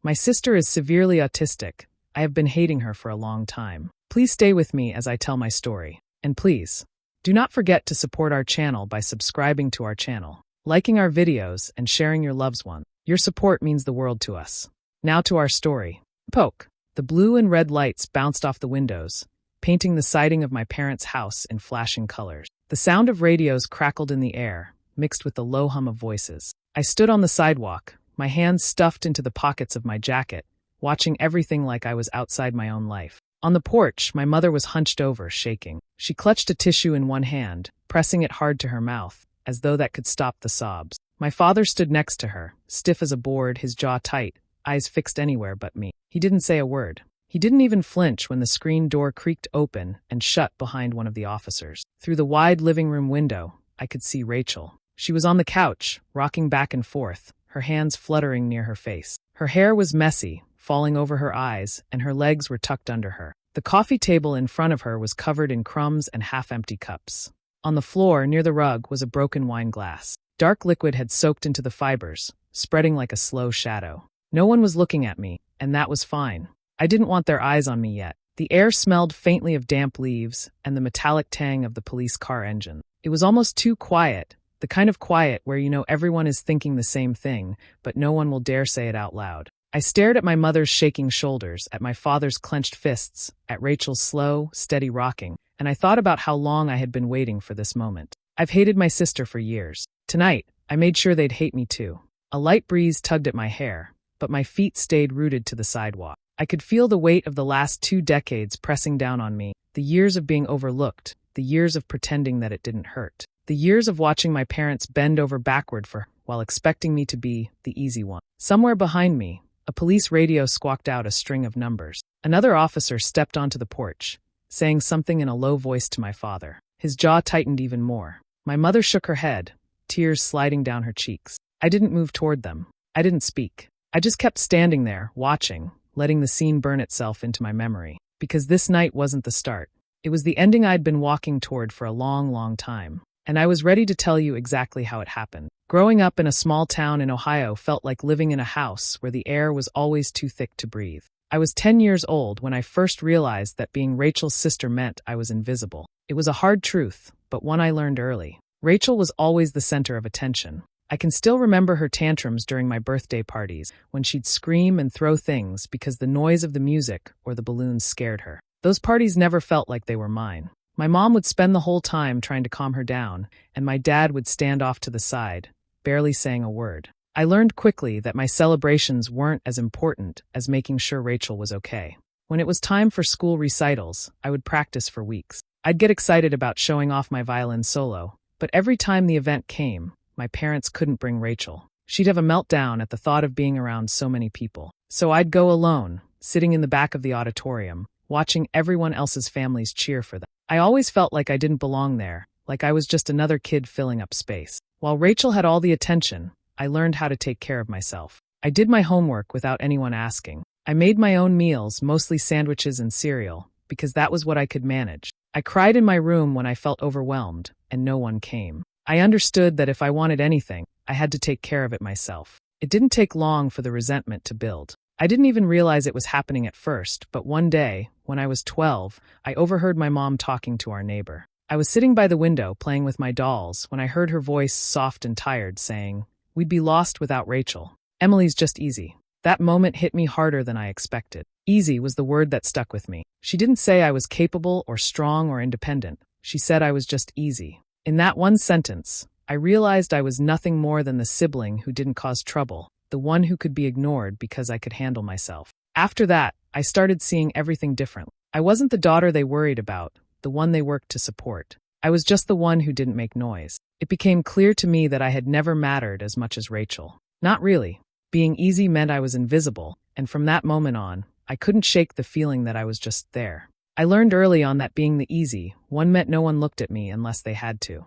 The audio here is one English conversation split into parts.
My sister is severely autistic. I have been hating her for a long time. Please stay with me as I tell my story. And please, do not forget to support our channel by subscribing to our channel, liking our videos, and sharing your loved one. Your support means the world to us. Now to our story. Poke. The blue and red lights bounced off the windows, painting the siding of my parents' house in flashing colors. The sound of radios crackled in the air, mixed with the low hum of voices. I stood on the sidewalk, my hands stuffed into the pockets of my jacket, watching everything like I was outside my own life. On the porch, my mother was hunched over, shaking. She clutched a tissue in one hand, pressing it hard to her mouth, as though that could stop the sobs. My father stood next to her, stiff as a board, his jaw tight, eyes fixed anywhere but me. He didn't say a word. He didn't even flinch when the screen door creaked open and shut behind one of the officers. Through the wide living room window, I could see Rachel. She was on the couch, rocking back and forth, her hands fluttering near her face. Her hair was messy, falling over her eyes, and her legs were tucked under her. The coffee table in front of her was covered in crumbs and half-empty cups. On the floor, near the rug, was a broken wine glass. Dark liquid had soaked into the fibers, spreading like a slow shadow. No one was looking at me, and that was fine. I didn't want their eyes on me yet. The air smelled faintly of damp leaves and the metallic tang of the police car engine. It was almost too quiet, the kind of quiet where you know everyone is thinking the same thing, but no one will dare say it out loud. I stared at my mother's shaking shoulders, at my father's clenched fists, at Rachel's slow, steady rocking, and I thought about how long I had been waiting for this moment. I've hated my sister for years. Tonight, I made sure they'd hate me too. A light breeze tugged at my hair, but my feet stayed rooted to the sidewalk. I could feel the weight of the last 2 decades pressing down on me, the years of being overlooked, the years of pretending that it didn't hurt, the years of watching my parents bend over backward for her while expecting me to be the easy one. Somewhere behind me, a police radio squawked out a string of numbers. Another officer stepped onto the porch, saying something in a low voice to my father. His jaw tightened even more. My mother shook her head, tears sliding down her cheeks. I didn't move toward them. I didn't speak. I just kept standing there, watching, letting the scene burn itself into my memory. Because this night wasn't the start. It was the ending I'd been walking toward for a long, long time. And I was ready to tell you exactly how it happened. Growing up in a small town in Ohio felt like living in a house where the air was always too thick to breathe. I was 10 years old when I first realized that being Rachel's sister meant I was invisible. It was a hard truth, but one I learned early. Rachel was always the center of attention. I can still remember her tantrums during my birthday parties, when she'd scream and throw things because the noise of the music or the balloons scared her. Those parties never felt like they were mine. My mom would spend the whole time trying to calm her down, and my dad would stand off to the side, barely saying a word. I learned quickly that my celebrations weren't as important as making sure Rachel was okay. When it was time for school recitals, I would practice for weeks. I'd get excited about showing off my violin solo, but every time the event came, my parents couldn't bring Rachel. She'd have a meltdown at the thought of being around so many people. So I'd go alone, sitting in the back of the auditorium, watching everyone else's families cheer for them. I always felt like I didn't belong there, like I was just another kid filling up space. While Rachel had all the attention, I learned how to take care of myself. I did my homework without anyone asking. I made my own meals, mostly sandwiches and cereal, because that was what I could manage. I cried in my room when I felt overwhelmed, and no one came. I understood that if I wanted anything, I had to take care of it myself. It didn't take long for the resentment to build. I didn't even realize it was happening at first, but one day, when I was 12, I overheard my mom talking to our neighbor. I was sitting by the window playing with my dolls when I heard her voice, soft and tired, saying, "We'd be lost without Rachel. Emily's just easy." That moment hit me harder than I expected. Easy was the word that stuck with me. She didn't say I was capable or strong or independent. She said I was just easy. In that one sentence, I realized I was nothing more than the sibling who didn't cause trouble, the one who could be ignored because I could handle myself. After that, I started seeing everything differently. I wasn't the daughter they worried about, the one they worked to support. I was just the one who didn't make noise. It became clear to me that I had never mattered as much as Rachel. Not really. Being easy meant I was invisible, and from that moment on, I couldn't shake the feeling that I was just there. I learned early on that being the easy one meant no one looked at me unless they had to.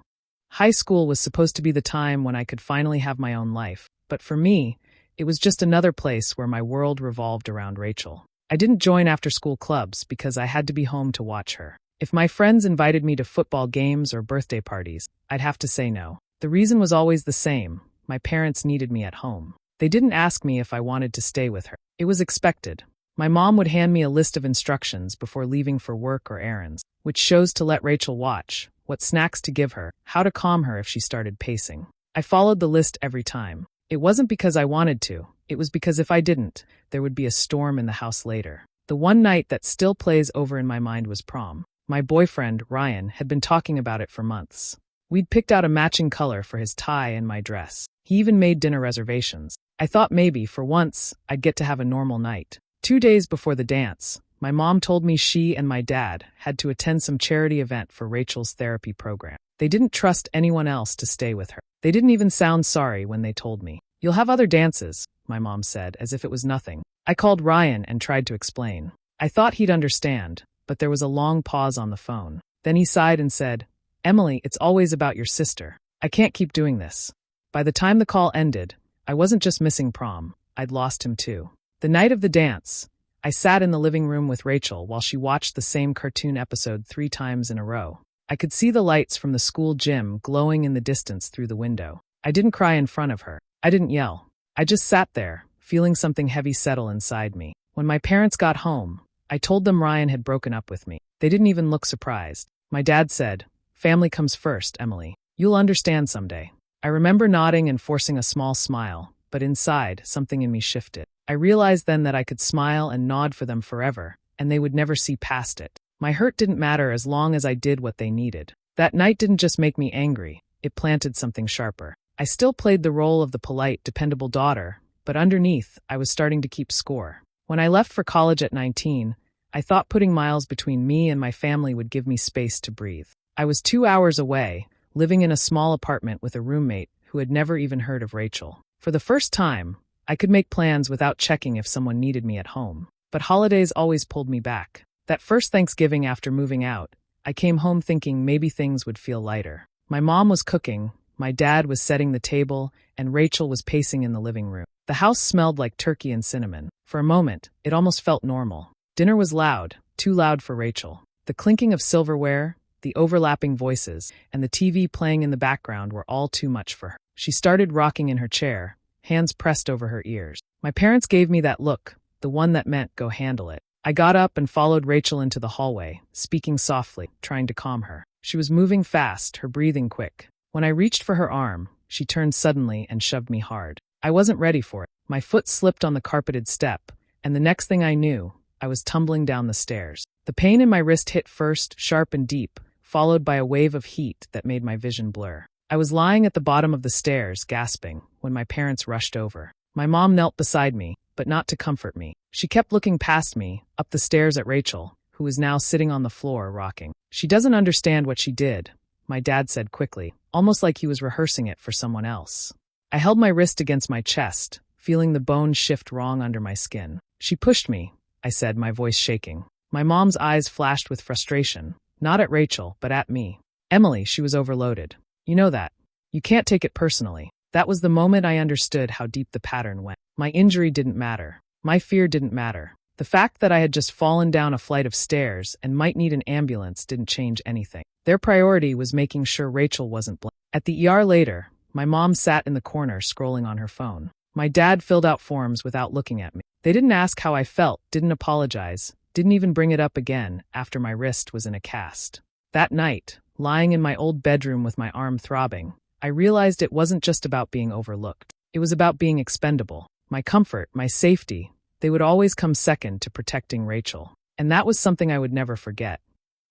High school was supposed to be the time when I could finally have my own life, but for me, it was just another place where my world revolved around Rachel. I didn't join after-school clubs because I had to be home to watch her. If my friends invited me to football games or birthday parties, I'd have to say no. The reason was always the same. My parents needed me at home. They didn't ask me if I wanted to stay with her. It was expected. My mom would hand me a list of instructions before leaving for work or errands, which shows to let Rachel watch, what snacks to give her, how to calm her if she started pacing. I followed the list every time. It wasn't because I wanted to, it was because if I didn't, there would be a storm in the house later. The one night that still plays over in my mind was prom. My boyfriend, Ryan, had been talking about it for months. We'd picked out a matching color for his tie and my dress. He even made dinner reservations. I thought maybe, for once, I'd get to have a normal night. 2 days before the dance, my mom told me she and my dad had to attend some charity event for Rachel's therapy program. They didn't trust anyone else to stay with her. They didn't even sound sorry when they told me. "You'll have other dances," my mom said, as if it was nothing. I called Ryan and tried to explain. I thought he'd understand, but there was a long pause on the phone. Then he sighed and said, "Emily, it's always about your sister. I can't keep doing this." By the time the call ended, I wasn't just missing prom, I'd lost him too. The night of the dance, I sat in the living room with Rachel while she watched the same cartoon episode 3 times in a row. I could see the lights from the school gym glowing in the distance through the window. I didn't cry in front of her. I didn't yell. I just sat there, feeling something heavy settle inside me. When my parents got home, I told them Ryan had broken up with me. They didn't even look surprised. My dad said, "Family comes first, Emily. You'll understand someday." I remember nodding and forcing a small smile, but inside, something in me shifted. I realized then that I could smile and nod for them forever, and they would never see past it. My hurt didn't matter as long as I did what they needed. That night didn't just make me angry, it planted something sharper. I still played the role of the polite, dependable daughter, but underneath, I was starting to keep score. When I left for college at 19, I thought putting miles between me and my family would give me space to breathe. I was 2 hours away, living in a small apartment with a roommate who had never even heard of Rachel. For the first time, I could make plans without checking if someone needed me at home. But holidays always pulled me back. That first Thanksgiving after moving out, I came home thinking maybe things would feel lighter. My mom was cooking, my dad was setting the table, and Rachel was pacing in the living room. The house smelled like turkey and cinnamon. For a moment, it almost felt normal. Dinner was loud, too loud for Rachel. The clinking of silverware, the overlapping voices, and the TV playing in the background were all too much for her. She started rocking in her chair, hands pressed over her ears. My parents gave me that look, the one that meant go handle it. I got up and followed Rachel into the hallway, speaking softly, trying to calm her. She was moving fast, her breathing quick. When I reached for her arm, she turned suddenly and shoved me hard. I wasn't ready for it. My foot slipped on the carpeted step, and the next thing I knew, I was tumbling down the stairs. The pain in my wrist hit first, sharp and deep, followed by a wave of heat that made my vision blur. I was lying at the bottom of the stairs, gasping, when my parents rushed over. My mom knelt beside me, but not to comfort me. She kept looking past me, up the stairs at Rachel, who was now sitting on the floor, rocking. "She doesn't understand what she did," my dad said quickly, almost like he was rehearsing it for someone else. I held my wrist against my chest, feeling the bones shift wrong under my skin. "She pushed me," I said, my voice shaking. My mom's eyes flashed with frustration, not at Rachel, but at me. "Emily, she was overloaded. You know that. You can't take it personally." That was the moment I understood how deep the pattern went. My injury didn't matter. My fear didn't matter. The fact that I had just fallen down a flight of stairs and might need an ambulance didn't change anything. Their priority was making sure Rachel wasn't blamed. At the ER later, my mom sat in the corner scrolling on her phone. My dad filled out forms without looking at me. They didn't ask how I felt, didn't apologize, didn't even bring it up again after my wrist was in a cast. That night, lying in my old bedroom with my arm throbbing, I realized it wasn't just about being overlooked. It was about being expendable. My comfort, my safety, they would always come second to protecting Rachel. And that was something I would never forget.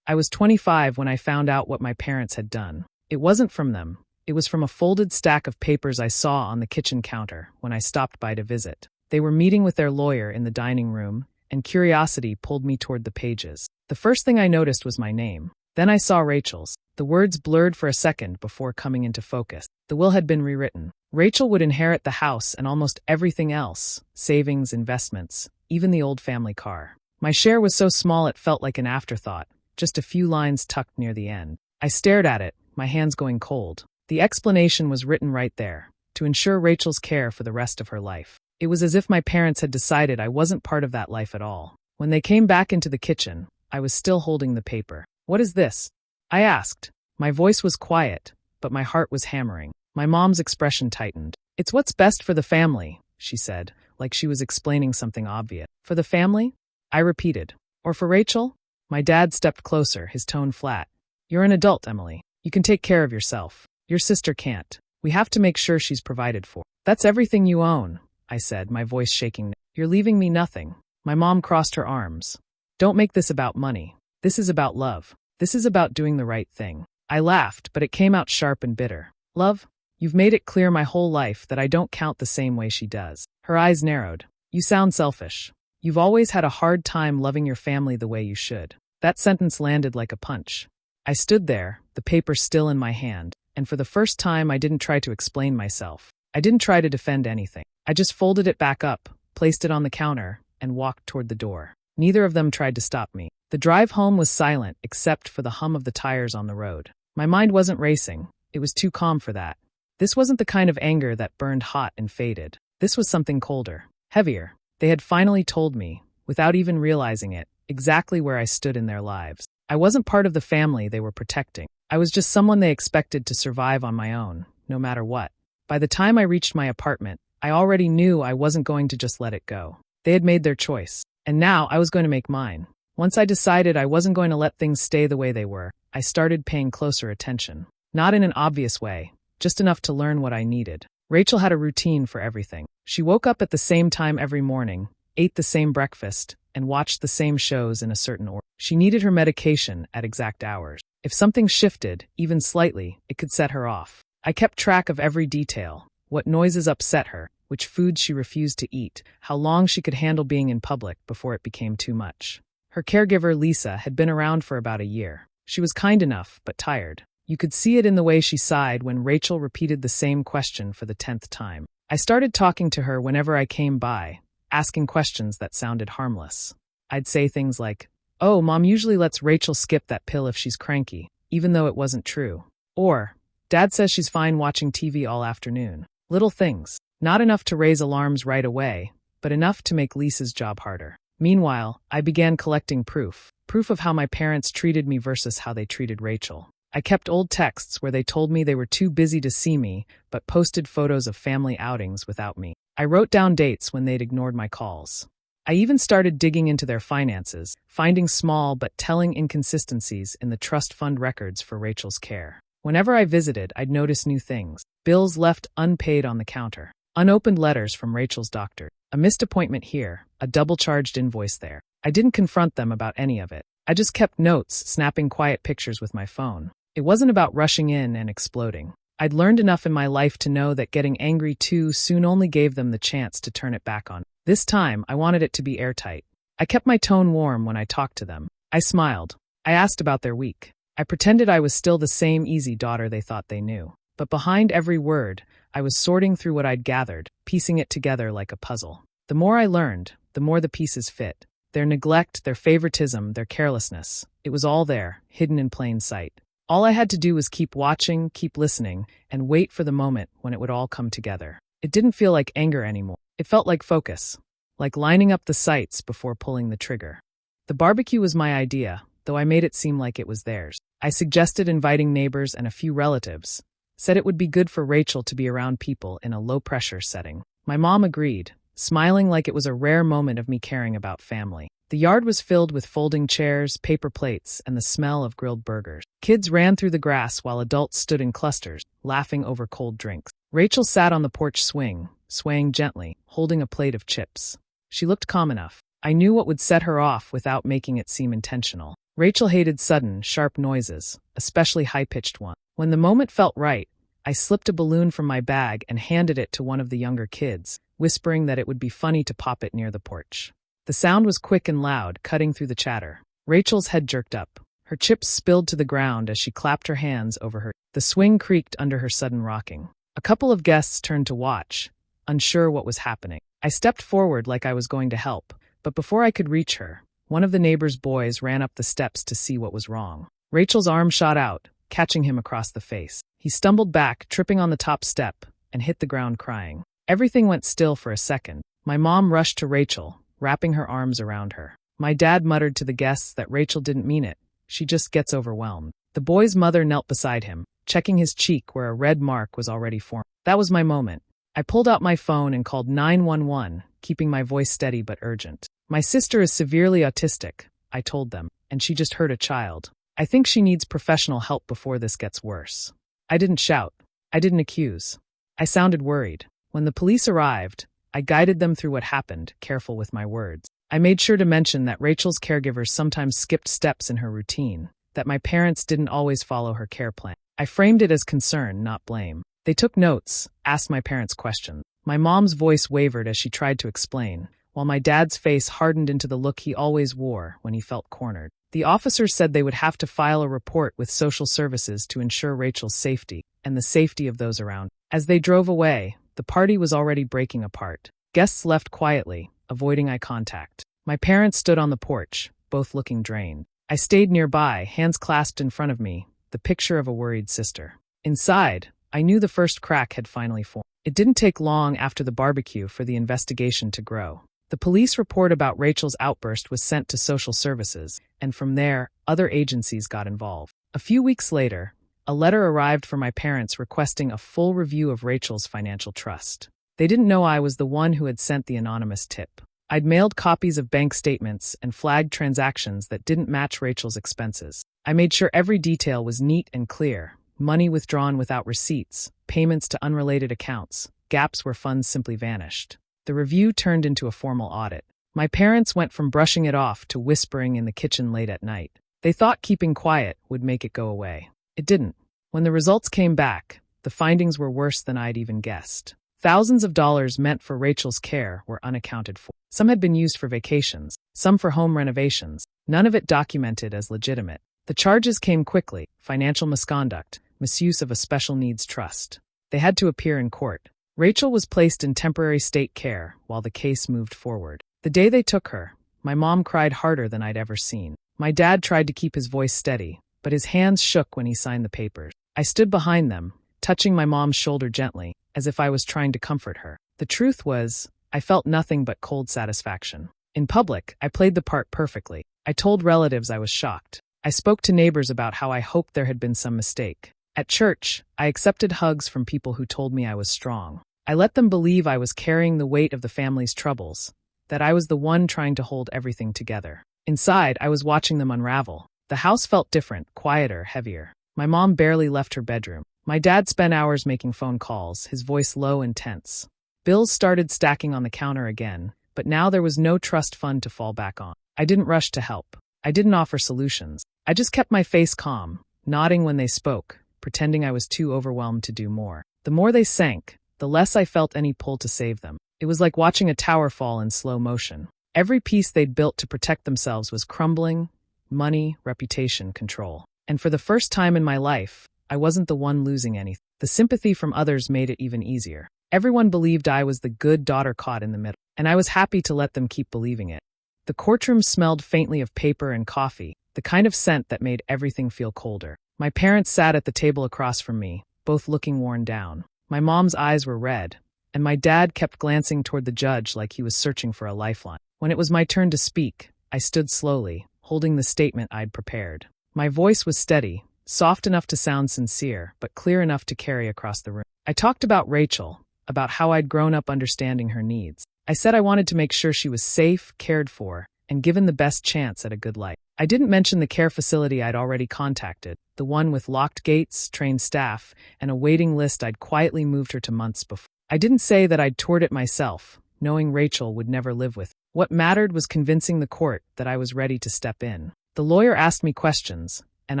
I was 25 when I found out what my parents had done. It wasn't from them. It was from a folded stack of papers I saw on the kitchen counter when I stopped by to visit. They were meeting with their lawyer in the dining room, and curiosity pulled me toward the pages. The first thing I noticed was my name. Then I saw Rachel's. The words blurred for a second before coming into focus. The will had been rewritten. Rachel would inherit the house and almost everything else, savings, investments, even the old family car. My share was so small it felt like an afterthought, just a few lines tucked near the end. I stared at it, my hands going cold. The explanation was written right there, to ensure Rachel's care for the rest of her life. It was as if my parents had decided I wasn't part of that life at all. When they came back into the kitchen, I was still holding the paper. "What is this?" I asked. My voice was quiet, but my heart was hammering. My mom's expression tightened. "It's what's best for the family," she said, like she was explaining something obvious. For the family? I repeated. Or for Rachel? My dad stepped closer, his tone flat. You're an adult, Emily. You can take care of yourself. Your sister can't. We have to make sure she's provided for. That's everything you own, I said, my voice shaking. You're leaving me nothing. My mom crossed her arms. Don't make this about money. This is about love. This is about doing the right thing. I laughed, but it came out sharp and bitter. Love? You've made it clear my whole life that I don't count the same way she does. Her eyes narrowed. You sound selfish. You've always had a hard time loving your family the way you should. That sentence landed like a punch. I stood there, the paper still in my hand, and for the first time I didn't try to explain myself. I didn't try to defend anything. I just folded it back up, placed it on the counter, and walked toward the door. Neither of them tried to stop me. The drive home was silent except for the hum of the tires on the road. My mind wasn't racing. It was too calm for that. This wasn't the kind of anger that burned hot and faded. This was something colder, heavier. They had finally told me, without even realizing it, exactly where I stood in their lives. I wasn't part of the family they were protecting. I was just someone they expected to survive on my own, no matter what. By the time I reached my apartment, I already knew I wasn't going to just let it go. They had made their choice, and now I was going to make mine. Once I decided I wasn't going to let things stay the way they were, I started paying closer attention. Not in an obvious way, just enough to learn what I needed. Rachel had a routine for everything. She woke up at the same time every morning, ate the same breakfast, and watched the same shows in a certain order. She needed her medication at exact hours. If something shifted, even slightly, it could set her off. I kept track of every detail, what noises upset her, which foods she refused to eat, how long she could handle being in public before it became too much. Her caregiver, Lisa, had been around for about a year. She was kind enough, but tired. You could see it in the way she sighed when Rachel repeated the same question for the 10th time. I started talking to her whenever I came by, asking questions that sounded harmless. I'd say things like, "Oh, Mom usually lets Rachel skip that pill if she's cranky," even though it wasn't true. Or, "Dad says she's fine watching TV all afternoon." Little things. Not enough to raise alarms right away, but enough to make Lisa's job harder. Meanwhile, I began collecting proof of how my parents treated me versus how they treated Rachel. I kept old texts where they told me they were too busy to see me, but posted photos of family outings without me. I wrote down dates when they'd ignored my calls. I even started digging into their finances, finding small but telling inconsistencies in the trust fund records for Rachel's care. Whenever I visited, I'd notice new things. Bills left unpaid on the counter. Unopened letters from Rachel's doctor. A missed appointment here, a double-charged invoice there. I didn't confront them about any of it. I just kept notes, snapping quiet pictures with my phone. It wasn't about rushing in and exploding. I'd learned enough in my life to know that getting angry too soon only gave them the chance to turn it back on. This time, I wanted it to be airtight. I kept my tone warm when I talked to them. I smiled. I asked about their week. I pretended I was still the same easy daughter they thought they knew. But behind every word, I was sorting through what I'd gathered, piecing it together like a puzzle. The more I learned, the more the pieces fit. Their neglect, their favoritism, their carelessness. It was all there, hidden in plain sight. All I had to do was keep watching, keep listening, and wait for the moment when it would all come together. It didn't feel like anger anymore. It felt like focus, like lining up the sights before pulling the trigger. The barbecue was my idea, though I made it seem like it was theirs. I suggested inviting neighbors and a few relatives, said it would be good for Rachel to be around people in a low-pressure setting. My mom agreed, smiling like it was a rare moment of me caring about family. The yard was filled with folding chairs, paper plates, and the smell of grilled burgers. Kids ran through the grass while adults stood in clusters, laughing over cold drinks. Rachel sat on the porch swaying gently, holding a plate of chips. She looked calm enough. I knew what would set her off without making it seem intentional. Rachel hated sudden, sharp noises, especially high-pitched ones. When the moment felt right, I slipped a balloon from my bag and handed it to one of the younger kids, whispering that it would be funny to pop it near the porch. The sound was quick and loud, cutting through the chatter. Rachel's head jerked up. Her chips spilled to the ground as she clapped her hands over her. The swing creaked under her sudden rocking. A couple of guests turned to watch, unsure what was happening. I stepped forward like I was going to help, but before I could reach her, one of the neighbor's boys ran up the steps to see what was wrong. Rachel's arm shot out, catching him across the face. He stumbled back, tripping on the top step, and hit the ground crying. Everything went still for a second. My mom rushed to Rachel, wrapping her arms around her. My dad muttered to the guests that Rachel didn't mean it. She just gets overwhelmed. The boy's mother knelt beside him, checking his cheek where a red mark was already formed. That was my moment. I pulled out my phone and called 911, keeping my voice steady but urgent. "My sister is severely autistic," I told them, "and she just hurt a child. I think she needs professional help before this gets worse." I didn't shout. I didn't accuse. I sounded worried. When the police arrived, I guided them through what happened, careful with my words. I made sure to mention that Rachel's caregivers sometimes skipped steps in her routine, that my parents didn't always follow her care plan. I framed it as concern, not blame. They took notes, asked my parents questions. My mom's voice wavered as she tried to explain, while my dad's face hardened into the look he always wore when he felt cornered. The officers said they would have to file a report with social services to ensure Rachel's safety and the safety of those around. As they drove away, the party was already breaking apart. Guests left quietly, avoiding eye contact. My parents stood on the porch, both looking drained. I stayed nearby, hands clasped in front of me, the picture of a worried sister. Inside, I knew the first crack had finally formed. It didn't take long after the barbecue for the investigation to grow. The police report about Rachel's outburst was sent to social services, and from there, other agencies got involved. A few weeks later, a letter arrived from my parents requesting a full review of Rachel's financial trust. They didn't know I was the one who had sent the anonymous tip. I'd mailed copies of bank statements and flagged transactions that didn't match Rachel's expenses. I made sure every detail was neat and clear. Money withdrawn without receipts, payments to unrelated accounts, gaps where funds simply vanished. The review turned into a formal audit. My parents went from brushing it off to whispering in the kitchen late at night. They thought keeping quiet would make it go away. It didn't. When the results came back, the findings were worse than I'd even guessed. Thousands of dollars meant for Rachel's care were unaccounted for. Some had been used for vacations, some for home renovations, none of it documented as legitimate. The charges came quickly: financial misconduct, misuse of a special needs trust. They had to appear in court. Rachel was placed in temporary state care while the case moved forward. The day they took her, my mom cried harder than I'd ever seen. My dad tried to keep his voice steady, but his hands shook when he signed the papers. I stood behind them, touching my mom's shoulder gently, as if I was trying to comfort her. The truth was, I felt nothing but cold satisfaction. In public, I played the part perfectly. I told relatives I was shocked. I spoke to neighbors about how I hoped there had been some mistake. At church, I accepted hugs from people who told me I was strong. I let them believe I was carrying the weight of the family's troubles, that I was the one trying to hold everything together. Inside, I was watching them unravel. The house felt different, quieter, heavier. My mom barely left her bedroom. My dad spent hours making phone calls, his voice low and tense. Bills started stacking on the counter again, but now there was no trust fund to fall back on. I didn't rush to help. I didn't offer solutions. I just kept my face calm, nodding when they spoke, pretending I was too overwhelmed to do more. The more they sank, the less I felt any pull to save them. It was like watching a tower fall in slow motion. Every piece they'd built to protect themselves was crumbling: money, reputation, control. And for the first time in my life, I wasn't the one losing anything. The sympathy from others made it even easier. Everyone believed I was the good daughter caught in the middle, and I was happy to let them keep believing it. The courtroom smelled faintly of paper and coffee, the kind of scent that made everything feel colder. My parents sat at the table across from me, both looking worn down. My mom's eyes were red, and my dad kept glancing toward the judge like he was searching for a lifeline. When it was my turn to speak, I stood slowly, holding the statement I'd prepared. My voice was steady, soft enough to sound sincere, but clear enough to carry across the room. I talked about Rachel, about how I'd grown up understanding her needs. I said I wanted to make sure she was safe, cared for, and given the best chance at a good life. I didn't mention the care facility I'd already contacted, the one with locked gates, trained staff, and a waiting list I'd quietly moved her to months before. I didn't say that I'd toured it myself, knowing Rachel would never live with. What mattered was convincing the court that I was ready to step in. The lawyer asked me questions, and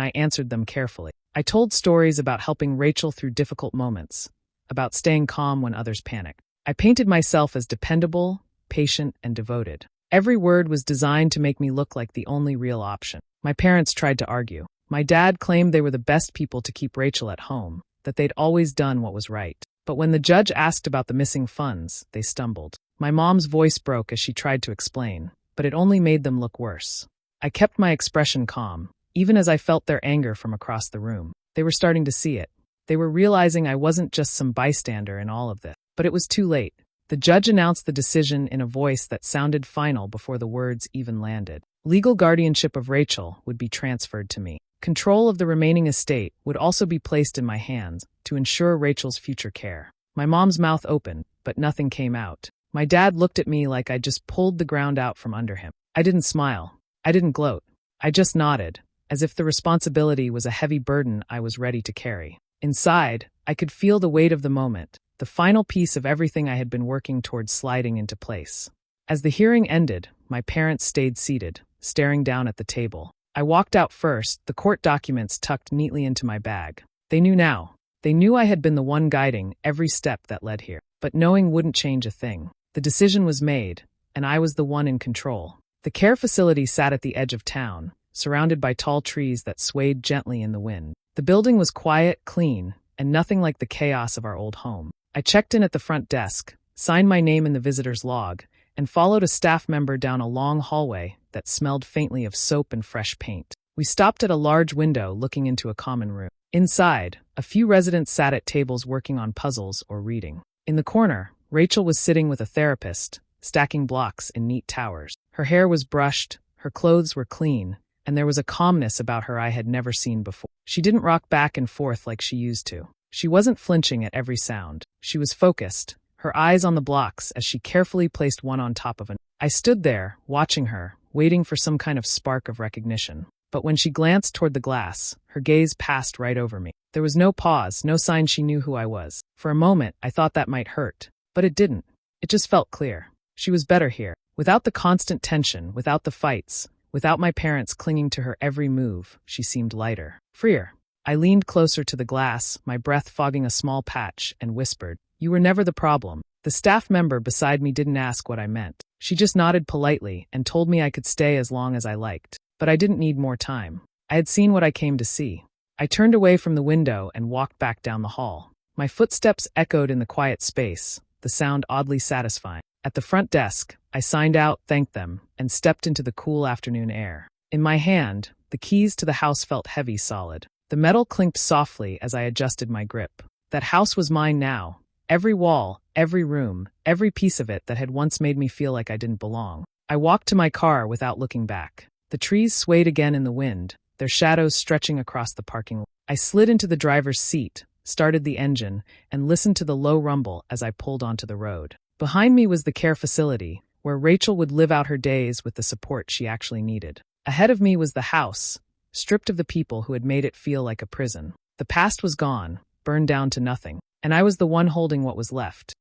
I answered them carefully. I told stories about helping Rachel through difficult moments, about staying calm when others panicked. I painted myself as dependable, patient, and devoted. Every word was designed to make me look like the only real option. My parents tried to argue. My dad claimed they were the best people to keep Rachel at home, that they'd always done what was right. But when the judge asked about the missing funds, they stumbled. My mom's voice broke as she tried to explain, but it only made them look worse. I kept my expression calm, even as I felt their anger from across the room. They were starting to see it. They were realizing I wasn't just some bystander in all of this. But it was too late. The judge announced the decision in a voice that sounded final before the words even landed. Legal guardianship of Rachel would be transferred to me. Control of the remaining estate would also be placed in my hands to ensure Rachel's future care. My mom's mouth opened, but nothing came out. My dad looked at me like I'd just pulled the ground out from under him. I didn't smile. I didn't gloat. I just nodded, as if the responsibility was a heavy burden I was ready to carry. Inside, I could feel the weight of the moment, the final piece of everything I had been working towards sliding into place. As the hearing ended, my parents stayed seated, staring down at the table. I walked out first, the court documents tucked neatly into my bag. They knew now. They knew I had been the one guiding every step that led here. But knowing wouldn't change a thing. The decision was made, and I was the one in control. The care facility sat at the edge of town, surrounded by tall trees that swayed gently in the wind. The building was quiet, clean, and nothing like the chaos of our old home. I checked in at the front desk, signed my name in the visitor's log, and followed a staff member down a long hallway that smelled faintly of soap and fresh paint. We stopped at a large window looking into a common room. Inside, a few residents sat at tables working on puzzles or reading. In the corner, Rachel was sitting with a therapist, stacking blocks in neat towers. Her hair was brushed, her clothes were clean, and there was a calmness about her I had never seen before. She didn't rock back and forth like she used to. She wasn't flinching at every sound. She was focused, her eyes on the blocks as she carefully placed one on top of another. I stood there, watching her, waiting for some kind of spark of recognition. But when she glanced toward the glass, her gaze passed right over me. There was no pause, no sign she knew who I was. For a moment, I thought that might hurt. But it didn't. It just felt clear. She was better here. Without the constant tension, without the fights, without my parents clinging to her every move, she seemed lighter, freer. I leaned closer to the glass, my breath fogging a small patch, and whispered, "You were never the problem." The staff member beside me didn't ask what I meant. She just nodded politely and told me I could stay as long as I liked. But I didn't need more time. I had seen what I came to see. I turned away from the window and walked back down the hall. My footsteps echoed in the quiet space, the sound oddly satisfying. At the front desk, I signed out, thanked them, and stepped into the cool afternoon air. In my hand, the keys to the house felt heavy, solid. The metal clinked softly as I adjusted my grip. That house was mine now. Every wall, every room, every piece of it that had once made me feel like I didn't belong. I walked to my car without looking back. The trees swayed again in the wind, their shadows stretching across the parking lot. I slid into the driver's seat, started the engine, and listened to the low rumble as I pulled onto the road. Behind me was the care facility, where Rachel would live out her days with the support she actually needed. Ahead of me was the house, stripped of the people who had made it feel like a prison. The past was gone, burned down to nothing, and I was the one holding what was left.